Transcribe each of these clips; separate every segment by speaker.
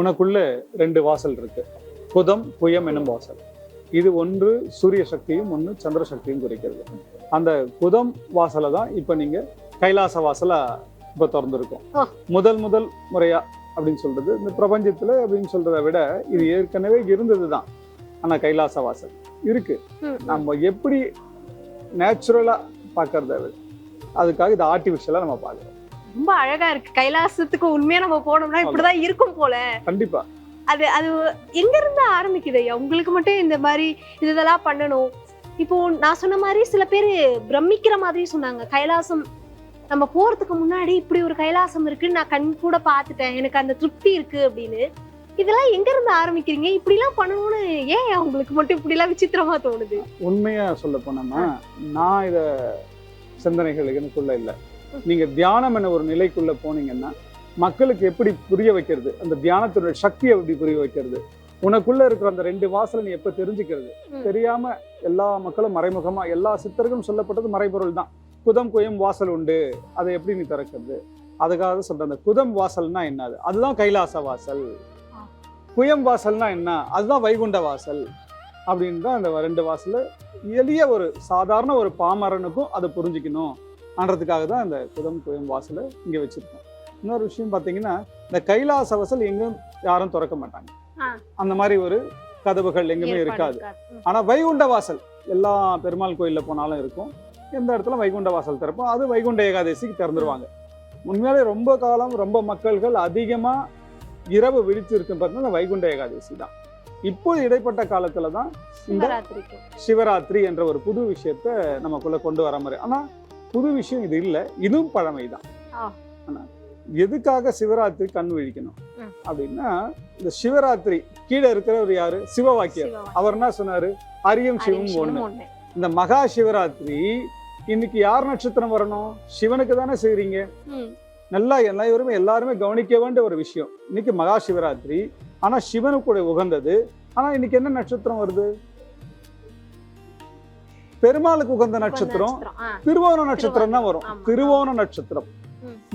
Speaker 1: உனக்குள்ள 2 வாசல் இருக்கு. குதம், புயம் என்னும் வாசல். இது ஒன்று சூரிய சக்தியும் ஒன்று சந்திர சக்தியும் குறிக்கிறது. அந்த குதம் வாசலை தான் இப்ப நீங்க கைலாச வாசலா இப்ப திறந்திருக்கோம். முதல் முறையா அப்படின்னு சொல்றது இந்த பிரபஞ்சத்துல அப்படின்னு சொல்றதை விட இது ஏற்கனவே இருந்ததுதான். ஆனா கைலாச வாசல் இருக்கு. நம்ம எப்படி நேச்சுரலா பாக்குறத விட அதுக்காக இது ஆர்டிபிஷியலா நம்ம பாக்குறோம்.
Speaker 2: ரொம்ப அழகா இருக்கு. கைலாசத்துக்கு உண்மையா நம்ம போனோம்னா இப்படிதான் இருக்கும் போல.
Speaker 1: கண்டிப்பா.
Speaker 2: அது அது எங்க இருந்து ஆரம்பிக்குது ஐயா? உங்களுக்கு மட்டும் இந்த மாதிரி இதெல்லாம் பண்ணணும். இப்போ நான் சொன்ன மாதிரி சில பேர் பிரமிக்கிற மாதிரி சொன்னாங்க. கைலாசம் நம்ம போறதுக்கு முன்னாடி இப்படி ஒரு கைலாசம் இருக்குன்னு நான் கண் கூட பாத்துட்டேன், எனக்கு அந்த திருப்தி இருக்கு அப்படின்னு. இதெல்லாம் எங்க இருந்து ஆரம்பிக்கிறீங்க? இப்படி எல்லாம் பண்ணணும்னு ஏன் உங்களுக்கு மட்டும் இப்படி எல்லாம் விசித்திரமா தோணுது?
Speaker 1: உண்மையா சொல்ல போனோம்னா நான் இத சிந்தனைகள் எனக்குள்ள இல்ல. நீங்க தியானம் என்ற ஒரு நிலைக்குள்ள போனீங்கன்னா மக்களுக்கு எப்படி புரிய வைக்கிறது, அந்த தியானத்தினுடைய சக்தியை எப்படி புரிய வைக்கிறது, உனக்குள்ள இருக்கிற அந்த 2 வாசலை நீ எப்ப தெரிஞ்சுக்கிறது, தெரியாம எல்லா மக்களும் மறைமுகமா எல்லா சித்தர்களும் சொல்லப்பட்டது மறைபொருள் தான். குதம் குயம் வாசல் உண்டு, அதை எப்படி நீ திறக்கிறது, அதுக்காக சொல்ற அந்த குதம் வாசல்னா என்னது, அதுதான் கைலாச வாசல். குயம் வாசல்னா என்ன, அதுதான் வைகுண்ட வாசல். அப்படின்னு தான் அந்த 2 வாசல் எளிய ஒரு சாதாரண ஒரு பாமரனுக்கும் அதை புரிஞ்சுக்கணும் ஆன்றதுக்காக தான் இந்த குதம் குயம் வாசலை இங்க வச்சிருக்கோம். இன்னொரு விஷயம் பார்த்தீங்கன்னா இந்த கைலாச வாசல் எங்கும் யாரும் திறக்க மாட்டாங்க. அந்த மாதிரி ஒரு கதவுகள் எங்குமே இருக்காது. ஆனா வைகுண்ட வாசல் எல்லா பெருமாள் கோயில்ல போனாலும் இருக்கும். எந்த இடத்துல வைகுண்ட வாசல் திறப்போம், அது வைகுண்ட ஏகாதசிக்கு திறந்துருவாங்க. உண்மையாலே ரொம்ப காலம் ரொம்ப மக்கள்கள் அதிகமா இரவு விழித்து இருக்கும் பார்த்தீங்கன்னா வைகுண்ட ஏகாதசி தான். இப்போது இடைப்பட்ட காலத்துல தான் இந்த சிவராத்திரி என்ற ஒரு புது விஷயத்த நமக்குள்ள கொண்டு வர மாதிரி. ஆனா புது விஷயம் இது இல்லை, இதுவும் பழமைதான். ஆனா எதுக்காக சிவராத்திரி கண் விழிக்கணும் அப்படின்னா, இந்த சிவராத்திரி கீழே இருக்கிறவர் யாரு, சிவவாக்கியர். அவர் என்ன சொன்னாரு, அரியும் சிவம் ஒண்ணு. இந்த மகா சிவராத்திரி இன்னைக்கு யார் நட்சத்திரம் வரணும், சிவனுக்கு தானே செய்றீங்க. நல்லா எல்லாருமே கவனிக்க வேண்டிய ஒரு விஷயம். இன்னைக்கு மகா சிவராத்திரி, ஆனா சிவனுக்கு உகந்தது. ஆனா இன்னைக்கு என்ன நட்சத்திரம் வருது, பெருமாளுக்கு உகந்த நட்சத்திரம் திருவோண நட்சத்திரம் தான் வரும். திருவோண நட்சத்திரம்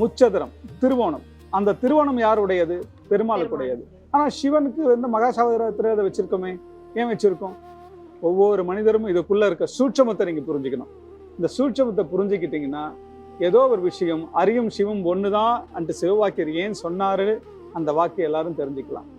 Speaker 1: முச்சதரம் திருவோணம். அந்த திருவோணம் யாருடையது, பெருமாளுக்குடையது. ஆனா சிவனுக்கு வந்து மகா சிவராத்திரி அதை வச்சிருக்கோமே, ஏன் வச்சிருக்கோம்? ஒவ்வொரு மனிதரும் இதுக்குள்ள இருக்க சூட்சமத்தை நீங்க புரிஞ்சுக்கணும். இந்த சூட்சமத்தை புரிஞ்சுக்கிட்டீங்கன்னா ஏதோ ஒரு விஷயம் அரியும் சிவம் ஒண்ணுதான் அன்ட்டு சிவவாக்கியர் ஏன் சொன்னாரு அந்த வாக்கியம் எல்லாரும் தெரிஞ்சுக்கலாம்.